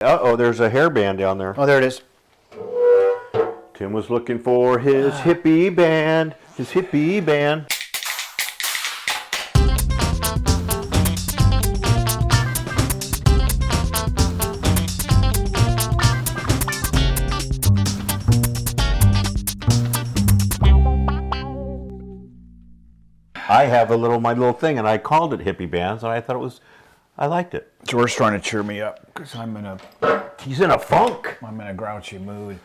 Uh-oh, there's a hairband down there. Oh, there it is. Tim was looking for his hippie band. His hippie band. I have my little thing, and I called it hippie bands, and I liked it. George's trying to cheer me up because He's in a funk. I'm in a grouchy mood.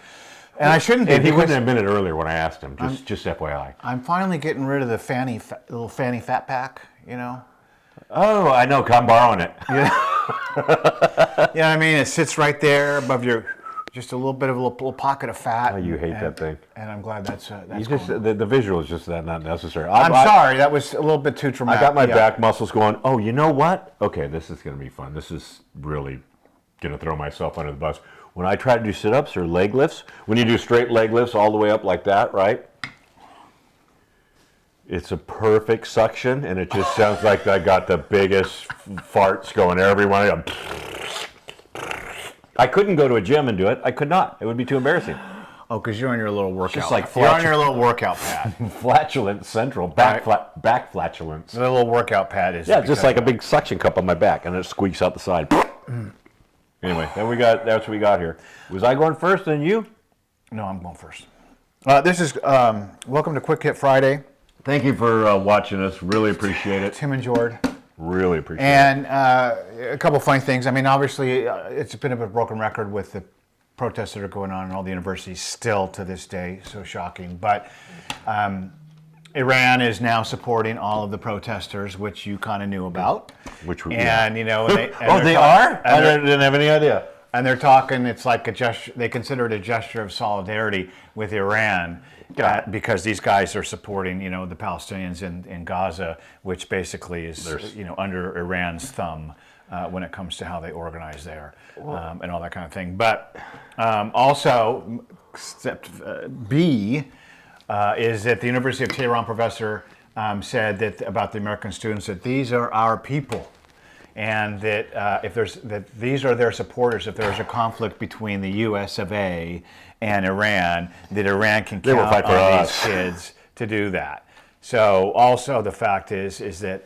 And I shouldn't be. And he wouldn't have been it earlier when I asked him, just FYI. I'm finally getting rid of the little fanny fat pack, you know? Oh, I know, I'm borrowing it. Yeah. Yeah, I mean, it sits right there above just a little bit of a little pocket of fat. Oh, you hate that thing. And I'm glad that's the visual is just that not necessary. I'm sorry, that was a little bit too traumatic. I got my back muscles going, oh, you know what? Okay, this is going to be fun. This is really going to throw myself under the bus. When I try to do sit-ups or leg lifts, when you do straight leg lifts all the way up like that, right? It's a perfect suction, and it just sounds like I got the biggest farts going everywhere. I couldn't go to a gym and do it. I could not. It would be too embarrassing. Oh, because you're on your little workout. Just like you're on your little workout pad. Flatulence central, back flatulence. The little workout pad is. Yeah, just like a big suction cup on my back, and it squeaks out the side. Anyway, that's what we got here. Was I going first, then you? No, I'm going first. This is welcome to Quick Hit Friday. Thank you for watching us. Really appreciate it. Tim and George. Really appreciate it. And a couple funny things. I mean, obviously, it's a bit of a broken record with the protests that are going on in all the universities still to this day. So shocking. But Iran is now supporting all of the protesters, which you kind of knew about. And, you know... they are? I didn't have any idea. And they're talking, it's like a gesture, they consider it a gesture of solidarity with Iran because these guys are supporting, you know, the Palestinians in Gaza, which basically is, you know, under Iran's thumb when it comes to how they organize there and all that kind of thing. But also, step B is that the University of Tehran professor said that about the American students that these are our people. And that these are their supporters. If there's a conflict between the U.S. of A. and Iran, that Iran can count on these kids to do that. So also the fact is that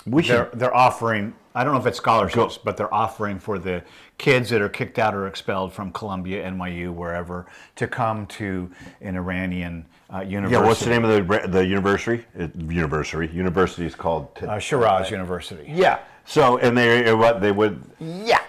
they're offering. I don't know if it's scholarships, but they're offering for the kids that are kicked out or expelled from Columbia, NYU, wherever, to come to an Iranian university. Yeah, what's the name of the university? University is called Shiraz University. Yeah. So, and they would. Yeah.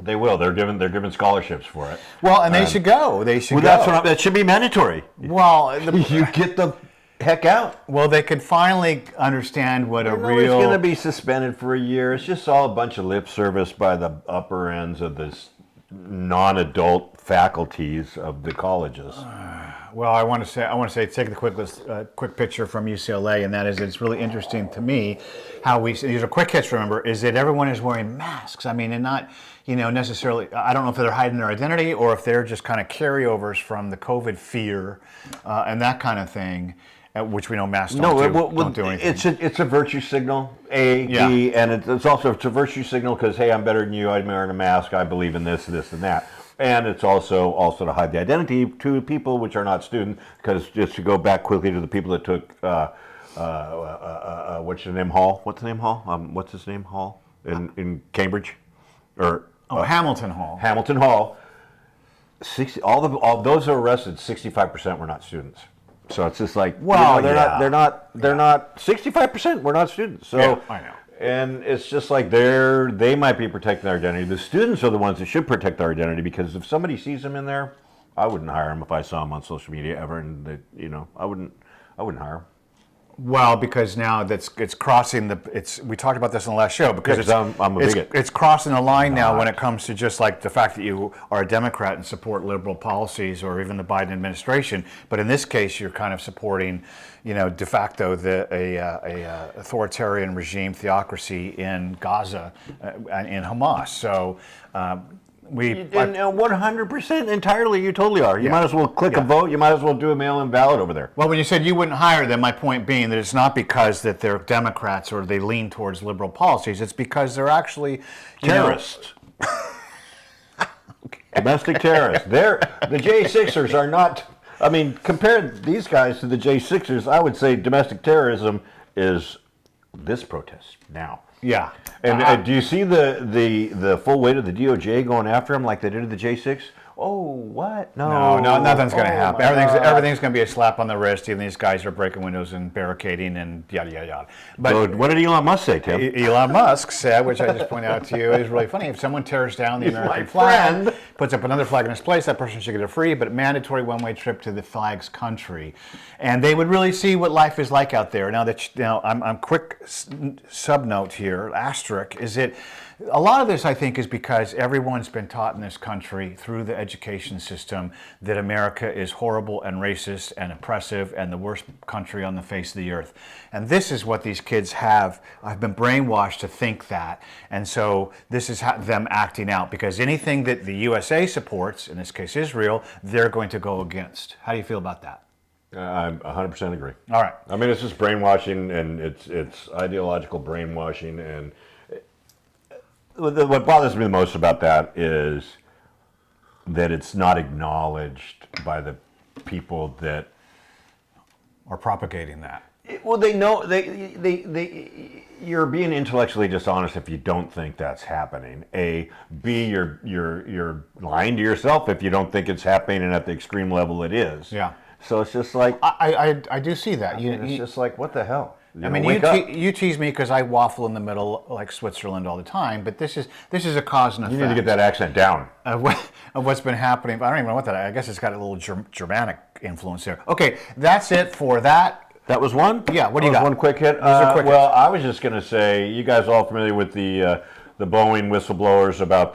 They will. They're given scholarships for it. Well, and they should go. They should go. That should be mandatory. Well, you get the heck out. Well, they could finally understand what It's going to be suspended for a year. It's just all a bunch of lip service by the upper ends of this non-adult faculties of the colleges. Well, I want to say, take the quick picture from UCLA, and that is, it's really interesting to me how these are quick hits. Remember, is that everyone is wearing masks. I mean, and not, you know, necessarily. I don't know if they're hiding their identity or if they're just kind of carryovers from the COVID fear and that kind of thing, which we know masks don't do anything. It's a virtue signal, B, and it's also a virtue signal because, hey, I'm better than you. I'm wearing a mask. I believe in this, and that. And it's also to hide the identity to people which are not students, because just to go back quickly to the people that took what's his name Hall? What's his name Hall in Cambridge, or Hamilton Hall. Hamilton Hall. All those who are arrested, 65% were not students. So it's just like, well, they're not 65% were not students. So yeah, I know. And it's just like they might be protecting their identity. The students are the ones that should protect their identity, because if somebody sees them in there, I wouldn't hire them if I saw them on social media ever, and I wouldn't hire them. Well, because now it's crossing we talked about this in the last show, because I'm a bigot. It's crossing the line now when it comes to just like the fact that you are a Democrat and support liberal policies or even the Biden administration. But in this case, you're kind of supporting, you know, de facto a authoritarian regime, theocracy in Gaza and in Hamas. So. 100% entirely, you totally are. You might as well click a vote. You might as well do a mail-in ballot over there. Well, when you said you wouldn't hire them, my point being that it's not because that they're Democrats or they lean towards liberal policies. It's because they're actually terrorists. Domestic terrorists. The J6ers are not. I mean, compare these guys to the J6ers. I would say domestic terrorism is this protest now. Yeah. And do you see the full weight of the DOJ going after him like they did to the J6? Oh, what? No, nothing's going to happen. my God. Everything's going to be a slap on the wrist. Even these guys are breaking windows and barricading and yada yada yada. But So what did Elon Musk say, Tim? Elon Musk said, which I just pointed out to you, is really funny. If someone tears down the American my flag, friend. puts up another flag in its place, that person should get a free but mandatory one-way trip to the flag's country, and they would really see what life is like out there. Now, I'm quick sub note here, asterisk, is it. A lot of this, I think, is because everyone's been taught in this country through the education system that America is horrible and racist and oppressive and the worst country on the face of the earth. And this is what these kids have. I've been brainwashed to think that. And so this is them acting out, because anything that the USA supports, in this case Israel, they're going to go against. How do you feel about that? I 100% agree. All right. I mean, it's just brainwashing, and it's ideological brainwashing, and what bothers me the most about that is that it's not acknowledged by the people that Or propagating that. well, they know you're being intellectually dishonest if you don't think that's happening. A, B, you're lying to yourself if you don't think it's happening, and at the extreme level it is. Yeah. So it's just like I do see that. it's just like, what the hell? I mean, you tease me because I waffle in the middle like Switzerland all the time, but this is a cause and effect. You need to get that accent down. Of what's been happening. I don't even know what that. I guess it's got a little Germanic influence there. Okay, that's it for that. That was one? Yeah, what do you got? One quick hit? are quick well, I was just going to say, you guys all familiar with the Boeing whistleblowers about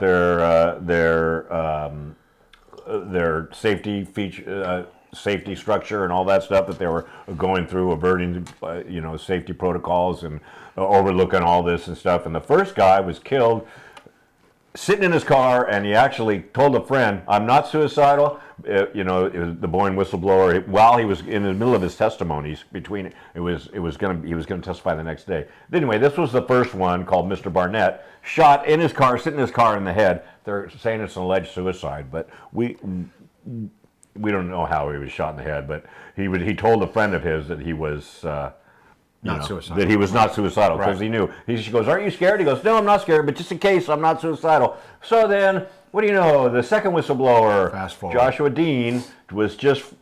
their safety feature, safety structure and all that stuff that they were going through, averting, safety protocols and overlooking all this and stuff. And the first guy was killed sitting in his car, and he actually told a friend, "I'm not suicidal." It was the Boeing whistleblower, while he was in the middle of his testimonies. He was going to testify the next day. Anyway, this was the first one, called Mr. Barnett, shot in his car, sitting in his car in the head. They're saying it's an alleged suicide, but we don't know how he was shot in the head. But he told a friend of his that he was. Not suicidal. That he was not suicidal, because he knew. She goes, "Aren't you scared?" He goes, "No, I'm not scared, but just in case, I'm not suicidal." So then, what do you know? The second whistleblower, Fast forward. Joshua Dean, was just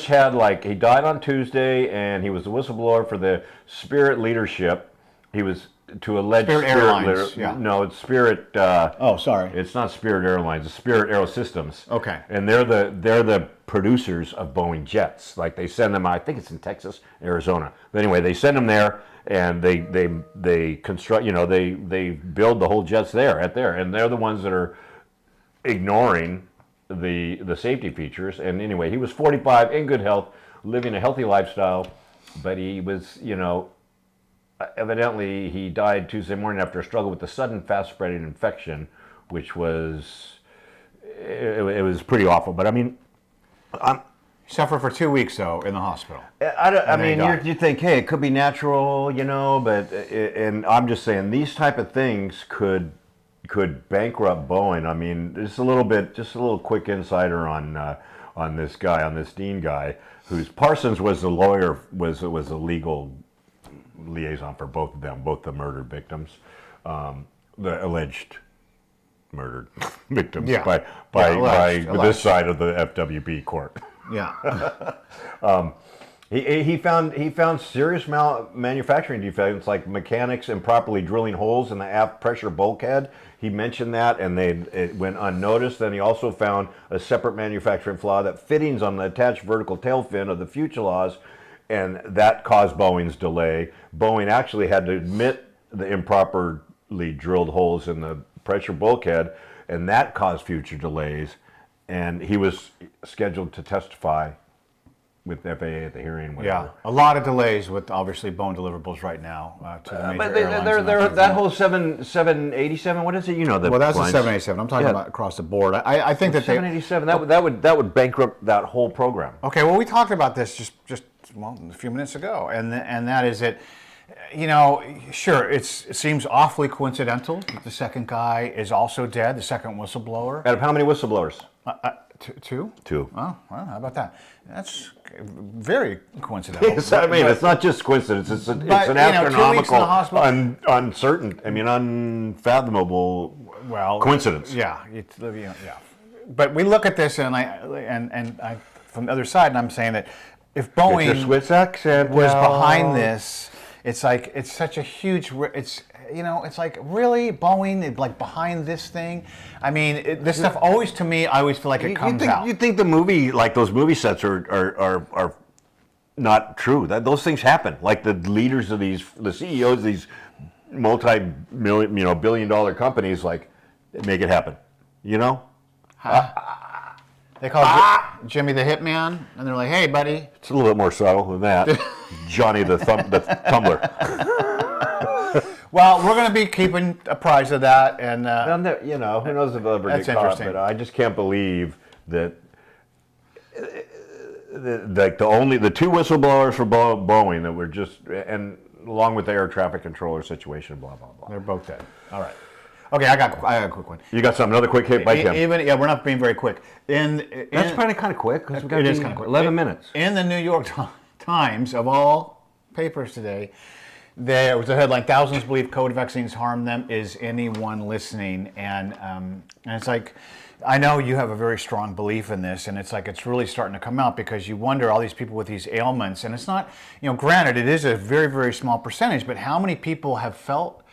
had he died on Tuesday, and he was the whistleblower for the Spirit leadership. He was to allege Spirit Airlines. Yeah. No, it's Spirit. Sorry. It's not Spirit Airlines. It's Spirit Aerosystems. Okay. And they're the producers of Boeing jets. Like, they send them. I think it's in Texas, Arizona. But anyway, they send them there, and they construct. They build the whole jets there, and they're the ones that are ignoring the safety features. And anyway, he was 45, in good health, living a healthy lifestyle, but he was, evidently he died Tuesday morning after a struggle with a sudden fast-spreading infection, which was it was pretty awful. But I mean, Suffered for 2 weeks though in the hospital. I mean, you think, hey, it could be natural, but and I'm just saying, these type of things could bankrupt Boeing. I mean, just a little quick insider on this guy, on this Dean guy, who's Parsons was the lawyer, was a legal liaison for both of them, both the murdered victims, the alleged murdered victims by this side of the FWB court. Yeah. He found serious manufacturing defects, like mechanics improperly drilling holes in the aft pressure bulkhead. He mentioned that, and it went unnoticed. Then he also found a separate manufacturing flaw, that fittings on the attached vertical tail fin of the fuselage, and that caused Boeing's delay. Boeing actually had to admit the improperly drilled holes in the pressure bulkhead, and that caused future delays. And he was scheduled to testify with the FAA at the hearing. Yeah, a lot of delays with obviously Boeing deliverables right now to the major airlines. That whole 787, what is it? Well, that's a 787. I'm talking about across the board. I think that 787 that would bankrupt that whole program. Okay, well, we talked about this just a few minutes ago, and that is that Sure, it seems awfully coincidental that the second guy is also dead, the second whistleblower. Out of how many whistleblowers? Two? Two. Oh, well, how about that? That's very coincidental. Yes, I mean, it's not just coincidence. It's an 2 weeks in the astronomical, hospital. unfathomable coincidence. Yeah, yeah. But we look at this, and I from the other side, and I'm saying that if Boeing Get your Swiss accent was out. behind this, it's like it's such a huge. It's like really Boeing like behind this thing. I mean, this stuff always to me, I always feel like it comes out. You think the movie, like those movie sets, are not true? Those things happen. Like the leaders of the CEOs of these multi-million, billion-dollar companies, like make it happen. They call Jimmy the Hitman, and they're like, "Hey, buddy." It's a little bit more subtle than that. Johnny the Tumbler. Well, we're going to be keeping apprised of that, and who knows if they'll ever That's get caught? interesting. But I just can't believe that. Like the two whistleblowers for Boeing that were just, and along with the air traffic controller situation, blah blah blah. they're both dead. All right. Okay, I got a quick one. You got another quick hit by Tim. We're not being very quick. That's probably kind of quick. It is kind of quick. 11 minutes. In the New York Times, of all papers today, there was a headline: "Thousands believe COVID vaccines harm them. Is anyone listening?" And it's like, I know you have a very strong belief in this, and it's like it's really starting to come out because you wonder all these people with these ailments, and it's not, granted, it is a very, very small percentage, but how many people have felt,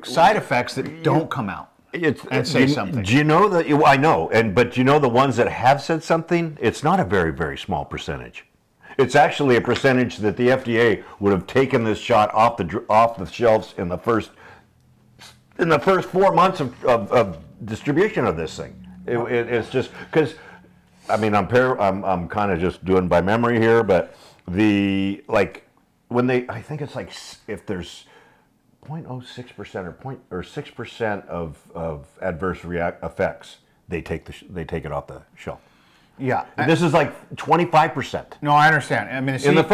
side effects that don't come out and say something? Do you know that? I know, but do you know the ones that have said something? It's not a very, very small percentage. It's actually a percentage that the FDA would have taken this shot off the shelves in the first 4 months of distribution of this thing. It's just because, I mean, I'm kind of just doing by memory here, but I think it's like if there's 0.06% or 6% of adverse effects, they take it off the shelf. Yeah, And this is like 25%. No, I understand. I mean, In the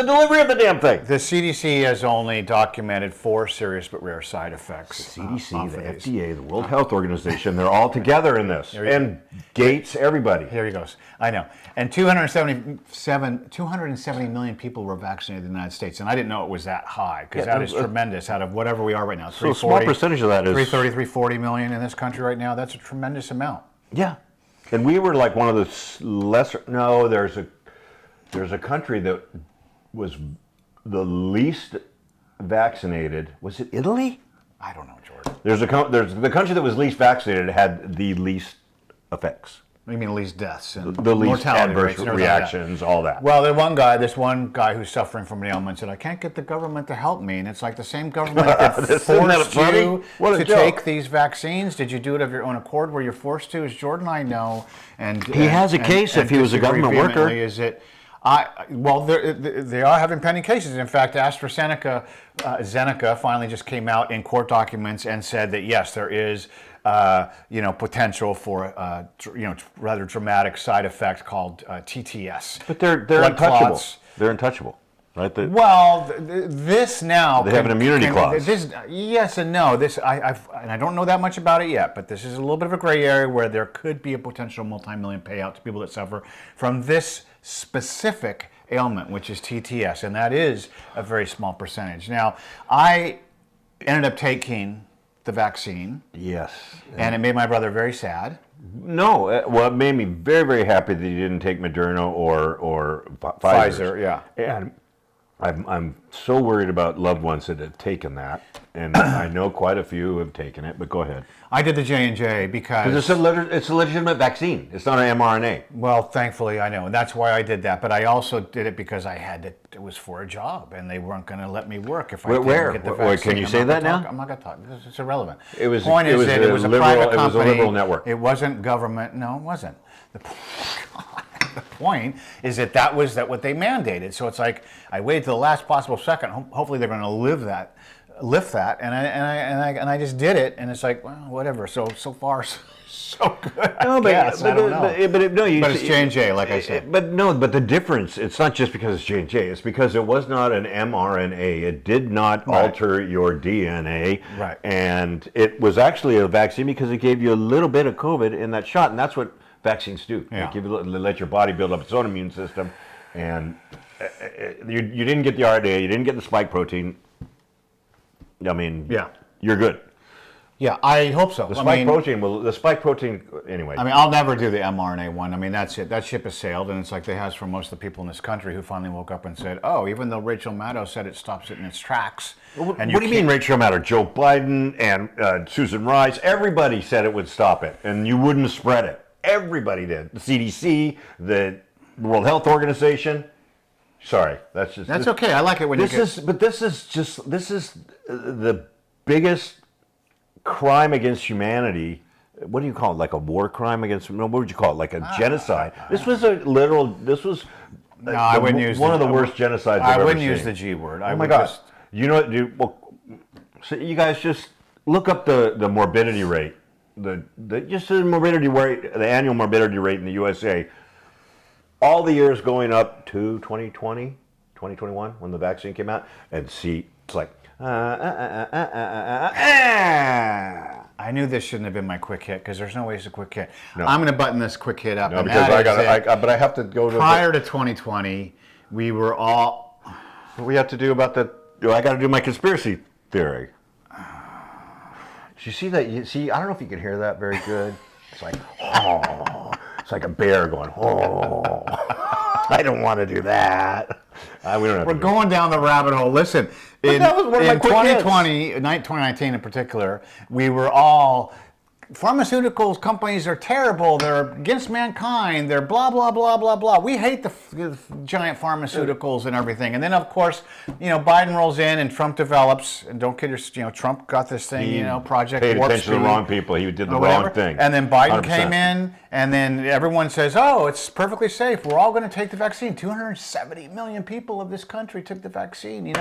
delivery of the damn thing. the CDC has only documented 4 serious but rare side effects. CDC, the FDA, the World Health Organization, they're all together in this. And Gates, everybody. Here he goes. I know. And 270 million people were vaccinated in the United States, and I didn't know it was that high because that is tremendous. Out of whatever we are right now, So a small percentage of that is 330, 340 million in this country right now. That's a tremendous amount. Yeah. And we were like one of the lesser. No, there's a country that was the least vaccinated. Was it Italy? I don't know, Jordan. There's the country that was least vaccinated had the least effects. You mean least deaths and The least mortality adverse rates and everything like that. reactions, all that. Well, this one guy who's suffering from an ailment said, "I can't get the government to help me." And it's like the same government that Isn't that forced funny? you What a to joke. take these vaccines. Did you do it of your own accord? Were you forced to? As Jordan and I know, and He has a case if he was a disagree government worker. vehemently, Is it? They are having pending cases. In fact, AstraZeneca, Zeneca finally just came out in court documents and said that yes, there is, potential for, rather dramatic side effect called TTS. But they're Blood untouchable. clots. They're untouchable, right? Well, this now They have an immunity clause. Yes and no. I don't know that much about it yet, but this is a little bit of a gray area where there could be a potential multi-million payout to people that suffer from this specific ailment, which is TTS, and that is a very small percentage. Now, I ended up taking the vaccine, Yes. and it made my brother very sad. No, well, it made me very, very happy that you didn't take Moderna or Pfizer. Pfizer, yeah. And I'm so worried about loved ones that have taken that, and I know quite a few have taken it. But go ahead. I did the J&J because It's a legitimate vaccine. It's not an mRNA. well, thankfully I know, and that's why I did that. But I also did it because I had to. It was for a job, and they weren't going to let me work if I didn't Where? get the Where- vaccine. can you I'm say not that gonna now? talk- I'm not going to talk. It's irrelevant. It was- Point it is was that a it was a liberal- private it was a company. liberal network. It wasn't government. No, it wasn't. The point is that was what they mandated. So it's like I waited to the last possible second. Hopefully they're going to live that lift that, and I just did it, and it's like, well, whatever. So far, so good. I guess. I don't know. But it's J&J, like I said. But the difference, it's not just because it's J&J. It's because it was not an mRNA. It did not alter your DNA. Right. And it was actually a vaccine because it gave you a little bit of COVID in that shot, and that's what vaccines do. Yeah. They let your body build up its own immune system, and you didn't get the RNA, you didn't get the spike protein. I mean, you're good. Yeah, I hope so. The spike protein, anyway. I mean, I'll never do the mRNA one. I mean, that's it. That ship has sailed, and it's like they has for most of the people in this country who finally woke up and said, oh, even though Rachel Maddow said it stops it in its tracks. What do you mean Rachel Maddow? Joe Biden and Susan Rice, everybody said it would stop it, and you wouldn't spread it. Everybody did. The CDC, the World Health Organization. Sorry, that's okay. I like it when this is the biggest crime against humanity. What do you call it? Like a war crime against? No, what would you call it? Like a genocide. This was a literal. This was. No, I wouldn't use one of the worst genocides I've ever seen. I wouldn't use the G word. Oh my gosh! You know what, dude? Well, so you guys just look up the morbidity rate. The morbidity rate, the annual morbidity rate in the USA. All the years going up to 2020, 2021, when the vaccine came out, and see, it's like, I knew this shouldn't have been my quick hit because there's no way it's a quick hit. No. I'm going to button this quick hit up. No, because but I have to go to prior to 2020, we were all. What we have to do about the? I got to do my conspiracy theory. Did you see that? I don't know if you can hear that very good. It's like, oh. It's like a bear going, oh, I don't want to do that. We're going down the rabbit hole. Listen, in 2019 in particular, we were all, pharmaceuticals companies are terrible. They're against mankind. They're blah, blah, blah, blah, blah. We hate the giant pharmaceuticals and everything. And then, of course, Biden rolls in and Trump develops. And don't kid yourself, Trump got this thing, Project Warp Speed. Paid attention to the wrong people. He did the wrong thing. And then Biden came in, and then everyone says, oh, it's perfectly safe. We're all going to take the vaccine. 270 million people of this country took the vaccine.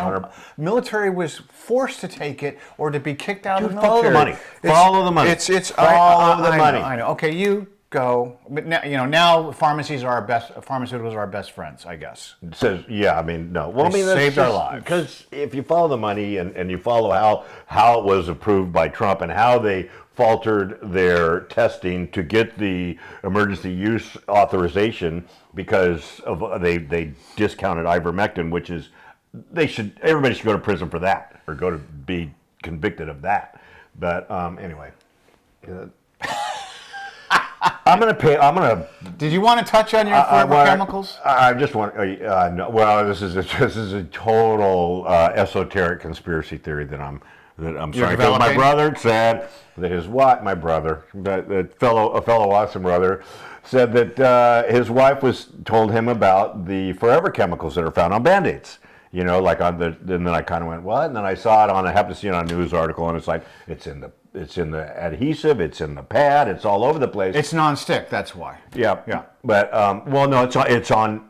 Military was forced to take it or to be kicked out of the military. Follow the money. Follow the money. It's all of the money. I know. Okay, you go. But now pharmaceuticals are our best friends, I guess. It says, I mean, no. Well, they saved our lives. Because if you follow the money and you follow how it was approved by Trump and how they faltered their testing to get the emergency use authorization because of they discounted ivermectin, which is everybody should go to prison for that or go to be convicted of that. But anyway. Did you want to touch on your forever chemicals? I just want. No, well, this is a total esoteric conspiracy theory that I'm sorry. Because my brother said that a fellow Watson brother, said that his wife told him about the forever chemicals that are found on Band-Aids. And then I kind of went, what? And then I saw it I happened to see it on a news article, and it's like it's in the adhesive, it's in the pad, it's all over the place. It's non-stick, that's why. Yeah. But no, it's on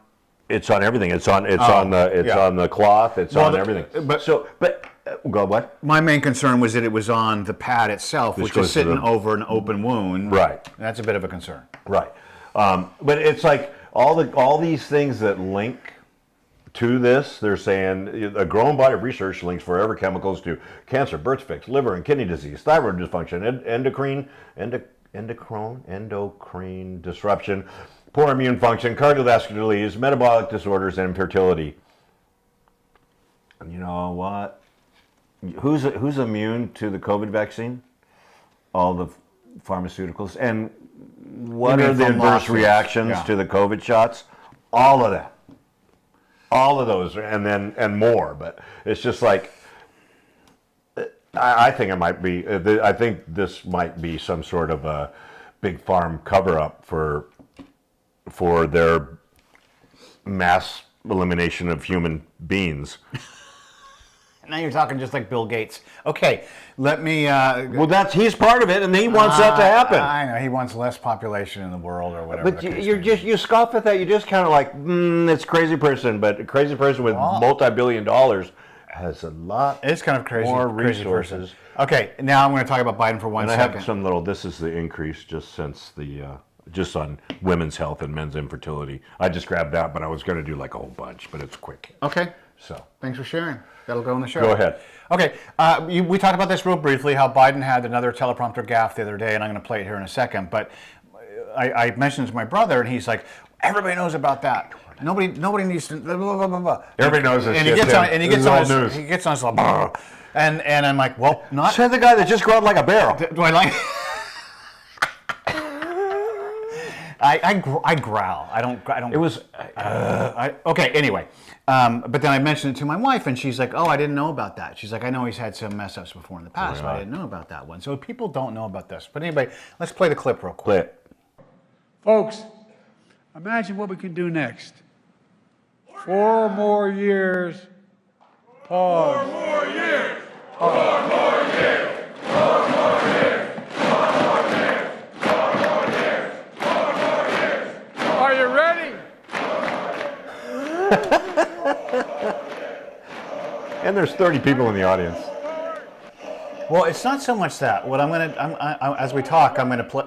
everything. It's on the cloth. It's on everything. Go what? My main concern was that it was on the pad itself, which is sitting over an open wound. Right. That's a bit of a concern. Right. But it's like all these things that link to this. They're saying a growing body of research links forever chemicals to cancer, birth defects, liver and kidney disease, thyroid dysfunction, endocrine disruption, poor immune function, cardiovascular disease, metabolic disorders, and infertility. And you know what? Who's immune to the COVID vaccine? All the pharmaceuticals. And what are the adverse reactions to the COVID shots? All of that. All of those, and more, but it's just like I think it might be. I think this might be some sort of a big farm cover-up for their mass elimination of human beings. Now you're talking just like Bill Gates. Okay, let me. He's part of it, and he wants that to happen. I know he wants less population in the world or whatever. But you scoff at that. You just kind of like it's crazy person, but a crazy person with multi-billion dollars has a lot It's kind of crazy. more crazy person. resources. Okay, now I'm going to talk about Biden for one And I second. have some little, this is the increase just since the, just on women's health and men's infertility. I just grabbed that, but I was going to do like a whole bunch, but it's quick. Okay. So Thanks for sharing. That'll go in the show. go ahead. Okay, we talked about this real briefly, how Biden had another teleprompter gaffe the other day, and I'm going to play it here in a second. But I mentioned it to my brother, and he's like, everybody knows about that. Nobody needs to. Blah, blah, blah, blah. Everybody knows this and shit, he gets Tim. on. And he This gets is on. old His, news. he gets on. His, blah, and I'm like, well, not. Said the guy that just grew up like a barrel. Do I like? I growl. I don't. It was. Okay. Anyway, but then I mentioned it to my wife, and she's like, "Oh, I didn't know about that." She's like, "I know he's had some mess ups before in the past, but I didn't know about that one." So people don't know about this. But anyway, let's play the clip real quick. Folks, imagine what we can do next. 4 more years. Pause. 4 more years. 4 more years. 4 more years. 4 more years. 4 more years. 4 more years. Are you ready? And there's 30 people in the audience. Well, it's not so much that. What I'm gonna, as we talk, I'm gonna play.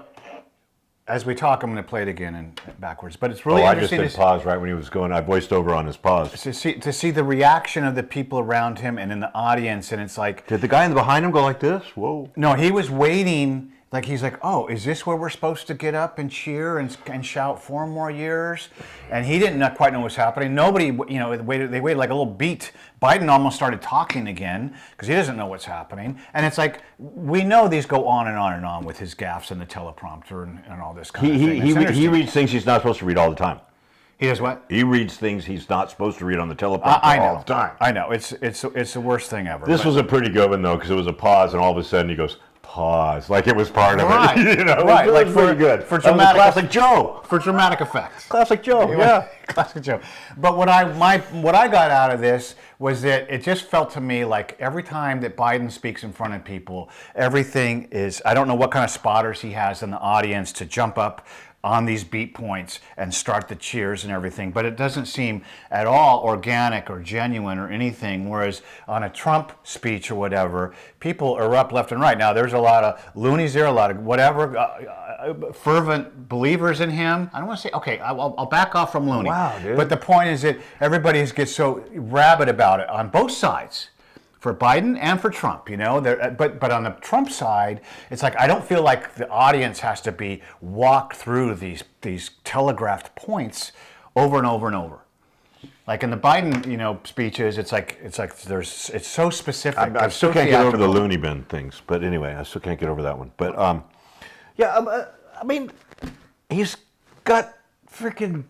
As we talk, I'm going to play it again and backwards. But it's really I just interesting did pause right when he was going. I voiced over on his pause. to see the reaction of the people around him and in the audience, and it's like, Did the guy behind him go like this? Whoa. no, he was waiting. Like he's like, oh, is this where we're supposed to get up and cheer and shout 4 more years? And he didn't quite know what's happening. Nobody, they waited like a little beat. Biden almost started talking again because he doesn't know what's happening. And it's like, we know these go on and on and on with his gaffes and the teleprompter and all this kind of thing. He reads things he's not supposed to read all the time. He does what? He reads things he's not supposed to read on the teleprompter I know. all the time. I know. It's the worst thing ever. This was a pretty good one though, because it was a pause, and all of a sudden he goes, pause, like it was part of Right. it. Right. It was Like pretty good. for That was a dramatic classic Joe. for dramatic effect. Classic Joe. Yeah. Classic joke. But what I got out of this was that it just felt to me like every time that Biden speaks in front of people, everything is, I don't know what kind of spotters he has in the audience to jump up on these beat points and start the cheers and everything, but it doesn't seem at all organic or genuine or anything, whereas on a Trump speech or whatever, people are up left and right. Now, there's a lot of loonies there, a lot of whatever, fervent believers in him. I don't want to say, okay, I'll back off from loony. Wow, dude. But the point is that everybody gets so rabid about it on both sides. For Biden and for Trump, but on the Trump side, it's like I don't feel like the audience has to be walked through these telegraphed points over and over and over. Like in the Biden, speeches, it's so specific. I It's still so can't get over the theatrical. loony bin things, but anyway, I still can't get over that one. But I mean, he's got freaking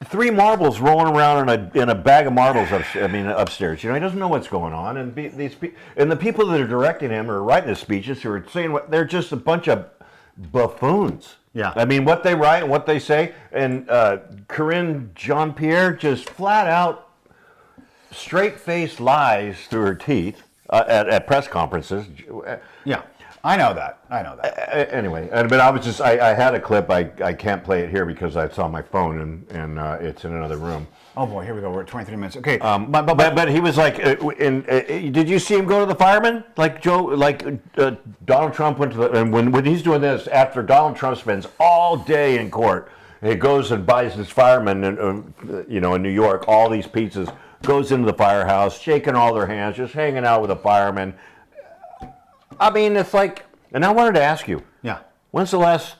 3 marbles rolling around in a bag of marbles upstairs. He doesn't know what's going on, and the people that are directing him or writing his speeches who are saying they're just a bunch of buffoons. Yeah. I mean, what they write and what they say, and Corinne Jean-Pierre just flat out straight-faced lies through her teeth at press conferences. Yeah, I know that. Anyway, but I had a clip. I can't play it here because it's on my phone and it's in another room. Oh boy, here we go. We're at 23 minutes. Okay, But he was like, did you see him go to the firemen? Like Donald Trump went to the, and when he's doing this, after Donald Trump spends all day in court, he goes and buys his firemen, in New York, all these pizzas, goes into the firehouse, shaking all their hands, just hanging out with the firemen. I mean, it's like, and I wanted to ask you, yeah. when's the last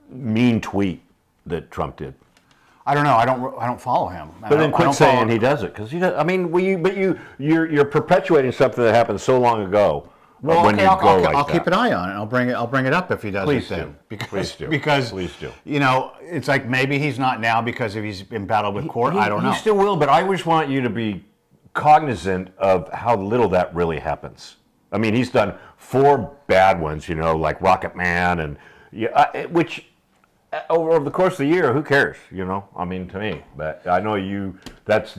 mean tweet that Trump did? I don't know. I don't follow him. But then quit saying he does it, because he does. I mean, you're perpetuating something that happened so long ago. Well, when okay, you I'll go like keep that. an eye on it. I'll bring it up if he does. Please it do. then. Because, Please do. Because Please do. It's like maybe he's not now because he's in battle with court. I don't know. He still will, but I just want you to be cognizant of how little that really happens. I mean, he's done 4 bad ones, like Rocket Man, and which over the course of the year, who cares? I mean, to me, but I know you. That's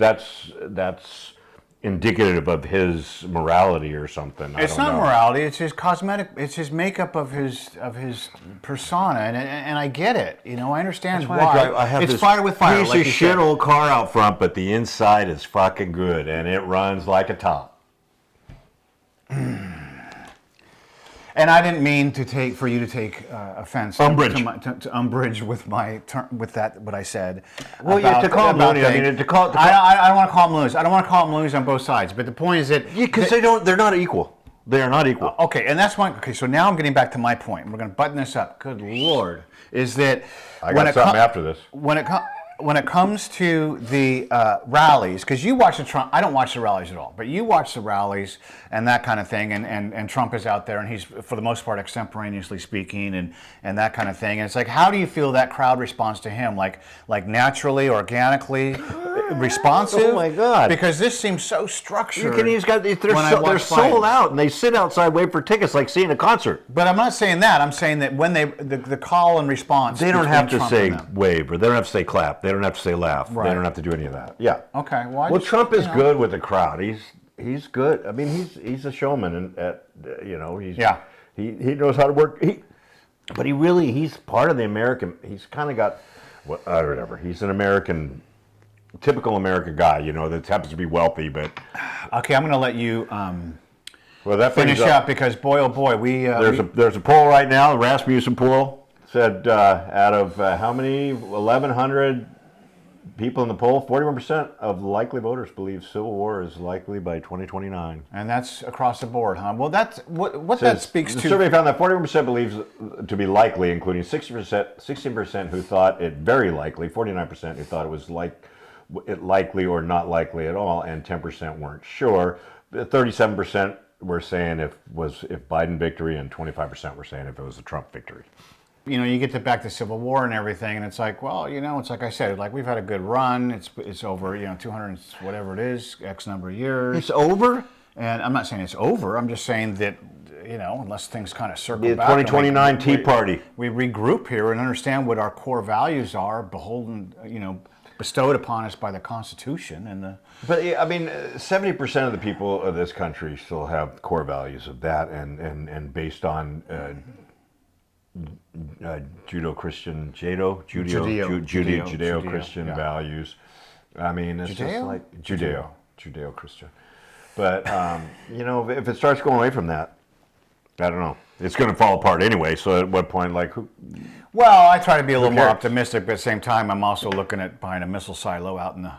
indicative of his morality or something. It's not morality. It's his cosmetic. It's his makeup of his persona, and I get it. You know, I understand why. I have it's this fire with fire. piece like of you shit said. old car out front, but the inside is fucking good, and it runs like a top. And I didn't mean for you to take offense, Umbrage. to umbrage with with that what I said. Well, yeah, to call him loony. I mean, I don't want to call him loonies. I don't want to call him loonies on both sides. But the point is that because they're not equal. They are not equal. Okay, and that's why. Okay, so now I'm getting back to my point. We're going to button this up. Good Lord, is that I got something after this. When it comes to the rallies, because you watch the Trump, I don't watch the rallies at all, but you watch the rallies and that kind of thing, and Trump is out there and he's, for the most part, extemporaneously speaking and that kind of thing. And it's like, how do you feel that crowd responds to him? Like naturally, organically responsive? Oh my God. Because this seems so structured. They're sold out and they sit outside waiting for tickets like seeing a concert. But I'm not saying that. I'm saying that when the call and response, they don't have to Trump say wave, or they don't have to say clap. They don't have to say laugh. Right. They don't have to do any of that. Yeah. Okay. Well, Trump is good with the crowd. He's good. I mean, he's a showman, and he knows how to work. But he's part of the American. He's kind of got whatever. He's an American, typical American guy. You know, that happens to be wealthy, but okay. I'm going to let you. That finish up because boy, oh boy, there's a poll right now. The Rasmussen poll said out of how many 1,100 people in the poll, 41% of likely voters believe civil war is likely by 2029. And that's across the board, huh? Well, that's what that speaks to. The survey found that 41% believes to be likely, including 16% who thought it very likely, 49% who thought it was likely or not likely at all, and 10% weren't sure. 37% were saying if Biden victory, and 25% were saying if it was a Trump victory. You know, you get back to Civil War and everything, and it's like, well, you know, it's like I said, like we've had a good run. It's over, 200 whatever it is, X number of years. It's over? And I'm not saying it's over. I'm just saying that, unless things kind of circle the back. 2029 Tea Party. We regroup here and understand what our core values are, bestowed upon us by the Constitution and the. But I mean, 70% of the people of this country still have core values of that, and based on Judeo-Christian values. I mean, it's just like Judeo-Christian. But if it starts going away from that, I don't know. It's going to fall apart anyway. So at what point, Well, I try to be a little more optimistic, but at the same time, I'm also looking at buying a missile silo out in the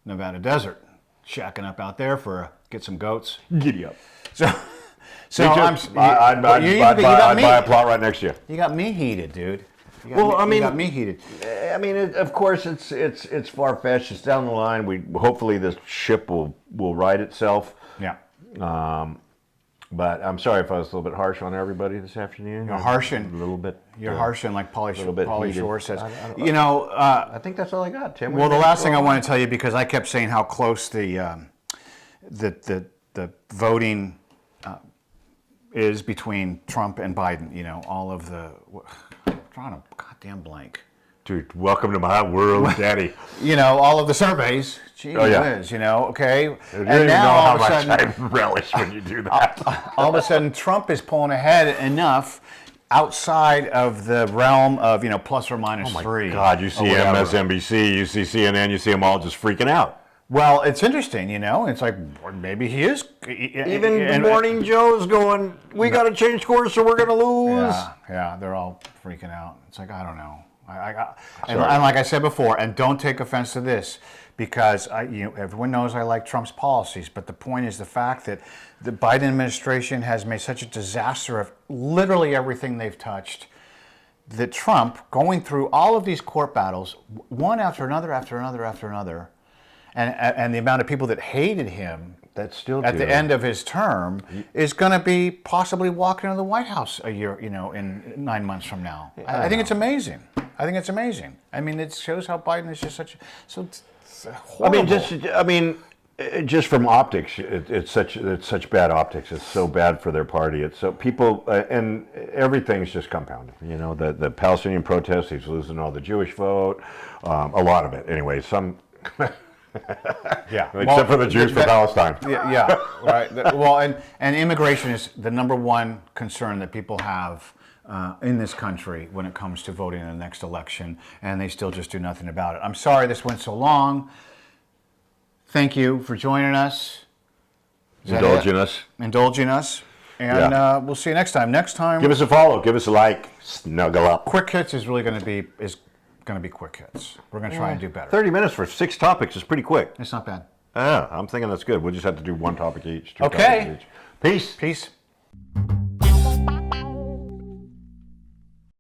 Nevada desert, shacking up out there get some goats. Giddy up. I'd buy a plot right next to you. You got me heated, dude. You got me heated. I mean, of course, it's far fetched. It's down the line. Hopefully this ship will right itself. Yeah. But I'm sorry if I was a little bit harsh on everybody this afternoon. You're harshing. A little bit. You're harshing, like Pauly Shore says. I think that's all I got, Tim. Well, the last thing I want to tell you, because I kept saying how close the voting is between Trump and Biden. All of the. I'm drawing a goddamn blank. Dude, welcome to my world, Daddy. All of the surveys. Gee whiz, okay? You don't even know how much I relish when you do that. All of a sudden, Trump is pulling ahead enough outside of the realm of, plus or minus 3. Oh, my God. You see MSNBC, you see CNN, you see them all just freaking out. Well, it's interesting, It's like, maybe he is. Even Morning Joe's going, we got to change course or we're going to lose. Yeah, they're all freaking out. It's like, I don't know. And like I said before, and don't take offense to this, because everyone knows I like Trump's policies, but the point is the fact that the Biden administration has made such a disaster of literally everything they've touched, that Trump, going through all of these court battles, one after another, and the amount of people that hated him that still at the end of his term is going to be possibly walking into the White House a year, in 9 months from now. I think it's amazing. I mean, it shows how Biden is just horrible. Just from optics, it's such bad optics. It's so bad for their party. It's so people and everything's just compounded. The Palestinian protests. He's losing all the Jewish vote, a lot of it. Anyway, some. Yeah. Except for the Jews for Palestine. Yeah, right. Well, and immigration is the number one concern that people have in this country when it comes to voting in the next election, and they still just do nothing about it. I'm sorry this went so long. Thank you for joining us. Indulging us. And we'll see you next time. Next time, Give us a follow. Give us a like. Snuggle up. Quick Hits is really going to be Quick Hits. We're going to try and do better. 30 minutes for 6 topics is pretty quick. It's not bad. I'm thinking that's good. We'll just have to do 1 topic each. 2 Okay. topics each. Peace. Peace.